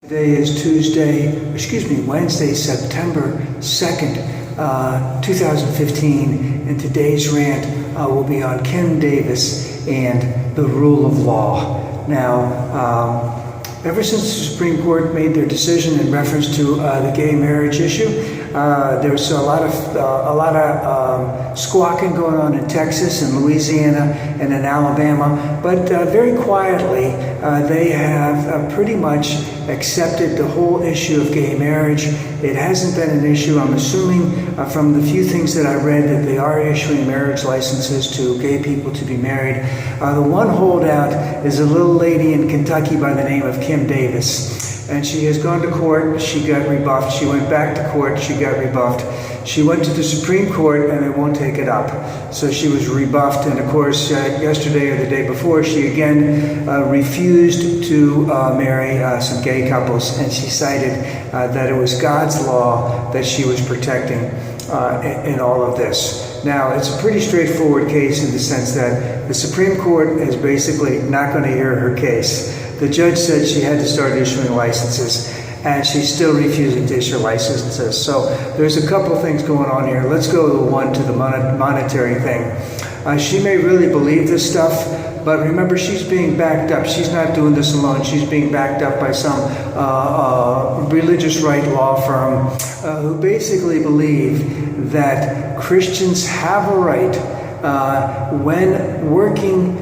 Today is Wednesday, September 2nd, 2015, and today's rant will be on Kim Davis and the rule of law. Now, ever since the Supreme Court made their decision in reference to the gay marriage issue, there's a lot of squawking going on in Texas and Louisiana and in Alabama, but very quietly they have pretty much accepted the whole issue of gay marriage. It hasn't been an issue. I'm assuming from the few things that I read that they are issuing marriage licenses to gay people to be married. The one holdout is a little lady in Kentucky by the name of Kim Davis. And she has gone to court, she got rebuffed. She went back to court, she got rebuffed. She went to the Supreme Court and they won't take it up. So she was rebuffed, and of course, yesterday or the day before, she again refused to marry some gay couples, and she cited that it was God's law that she was protecting in all of this. Now, it's a pretty straightforward case in the sense that the Supreme Court is basically not going to hear her case. The judge said she had to start issuing licenses, and she's still refusing to issue licenses. So there's a couple of things going on here. Let's go to the monetary thing. She may really believe this stuff, but remember, she's being backed up. She's not doing this alone. She's being backed up by some religious right law firm who basically believe that Christians have a right when working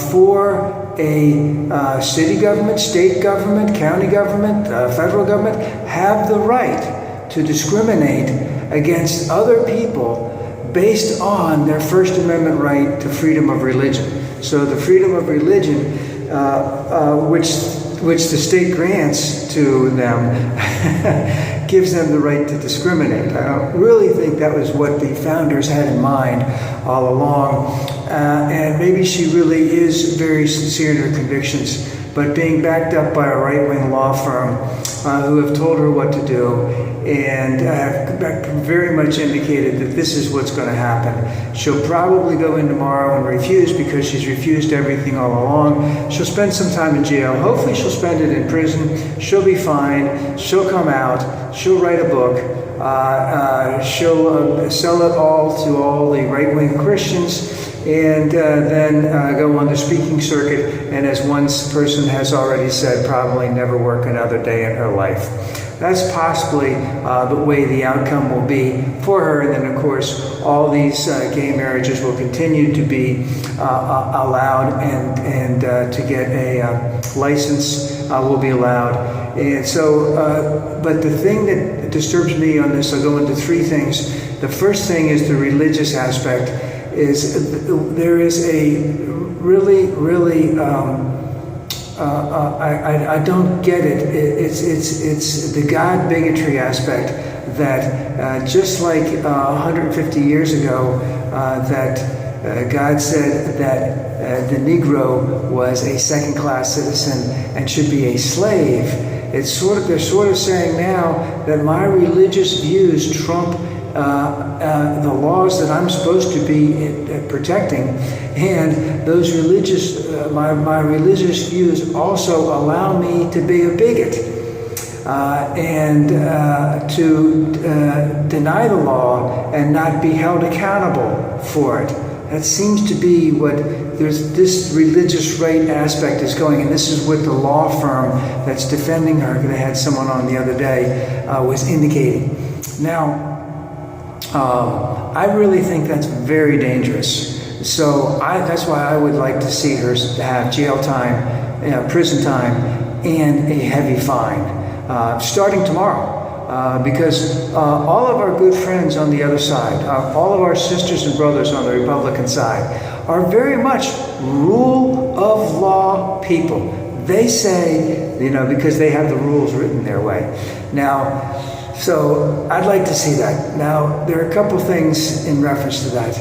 for a city government, state government, county government, federal government, have the right to discriminate against other people based on their First Amendment right to freedom of religion. So the freedom of religion, which the state grants to them, gives them the right to discriminate. I don't really think that was what the founders had in mind all along. And maybe she really is very sincere in her convictions, but being backed up by a right-wing law firm who have told her what to do and have very much indicated that this is what's going to happen. She'll probably go in tomorrow and refuse because she's refused everything all along. She'll spend some time in jail. Hopefully she'll spend it in prison. She'll be fine. She'll come out. She'll write a book. She'll sell it all to all the right-wing Christians, and then go on the speaking circuit, and as one person has already said, probably never work another day in her life. That's possibly the way the outcome will be for her, and then of course all these gay marriages will continue to be allowed, and to get a license will be allowed. And so, but the thing that disturbs me on this, I'll go into three things. The first thing is the religious aspect. There is a really I don't get it. It's the God bigotry aspect that just like 150 years ago that God said that the Negro was a second-class citizen and should be a slave. They're sort of saying now that my religious views trump the laws that I'm supposed to be protecting, and those religious, my religious views also allow me to be a bigot and to deny the law and not be held accountable for it. That seems to be what this religious right aspect is going, and this is what the law firm that's defending her, they had someone on the other day, was indicating. Now, I really think that's very dangerous. So that's why I would like to see her have jail time, prison time, and a heavy fine, starting tomorrow. Because all of our good friends on the other side, all of our sisters and brothers on the Republican side, are very much rule of law people. They say, because they have the rules written their way. Now, so I'd like to see that. Now, there are a couple things in reference to that.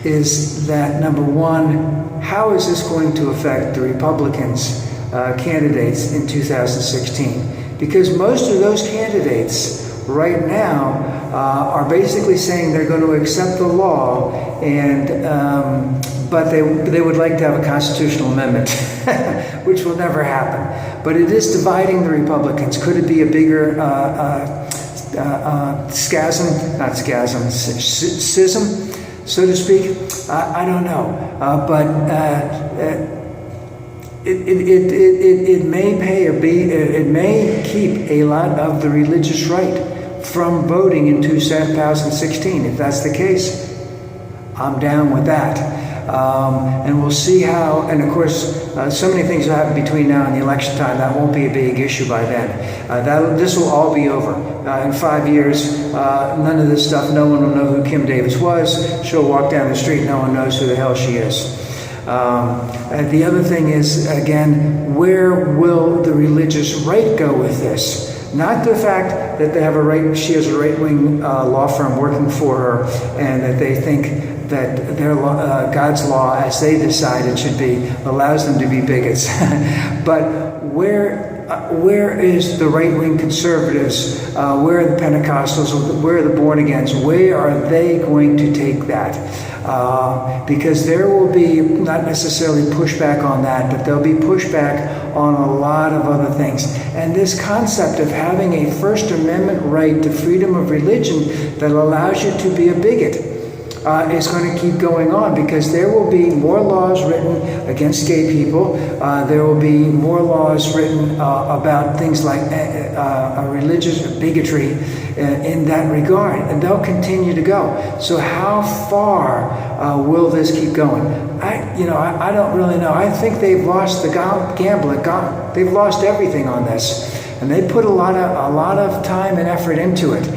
Is that, number one, how is this going to affect the Republicans' candidates in 2016? Because most of those candidates right now are basically saying they're going to accept the law, and but they would like to have a constitutional amendment, which will never happen. But it is dividing the Republicans. Could it be a bigger schism, so to speak? I don't know, but it may keep a lot of the religious right from voting in 2016. If that's the case, I'm down with that. And we'll see how, and of course, so many things will happen between now and the election time. That won't be a big issue by then. This will all be over. In 5 years, none of this stuff, no one will know who Kim Davis was. She'll walk down the street, no one knows who the hell she is. And the other thing is, again, where will the religious right go with this? Not the fact that they have she has a right-wing law firm working for her, and that they think that their God's law, as they decide it should be, allows them to be bigots. But where is the right-wing conservatives? Where are the Pentecostals? Where are the born-agains? Where are they going to take that? Because there will be not necessarily pushback on that, but there'll be pushback on a lot of other things. And this concept of having a First Amendment right to freedom of religion that allows you to be a bigot is going to keep going on, because there will be more laws written against gay people. There will be more laws written about things like religious bigotry in that regard, and they'll continue to go. So how far will this keep going? I don't really know. I think they've lost the gambling. They've lost everything on this, and they put a lot of time and effort into it.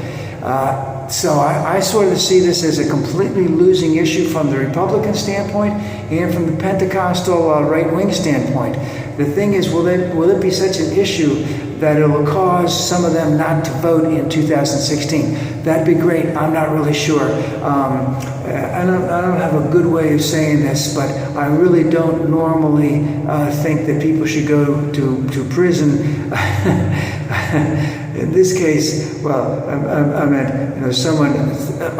So I sort of see this as a completely losing issue from the Republican standpoint and from the Pentecostal right-wing standpoint. The thing is, will it be such an issue that it will cause some of them not to vote in 2016? That'd be great. I'm not really sure. I don't have a good way of saying this, but I really don't normally think that people should go to prison. In this case, well, I meant, someone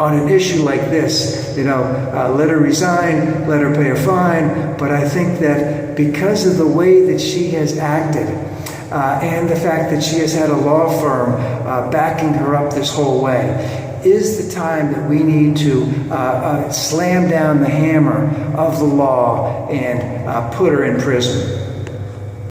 on an issue like this, let her resign, let her pay a fine. But I think that because of the way that she has acted, and the fact that she has had a law firm backing her up this whole way, is the time that we need to slam down the hammer of the law and put her in prison.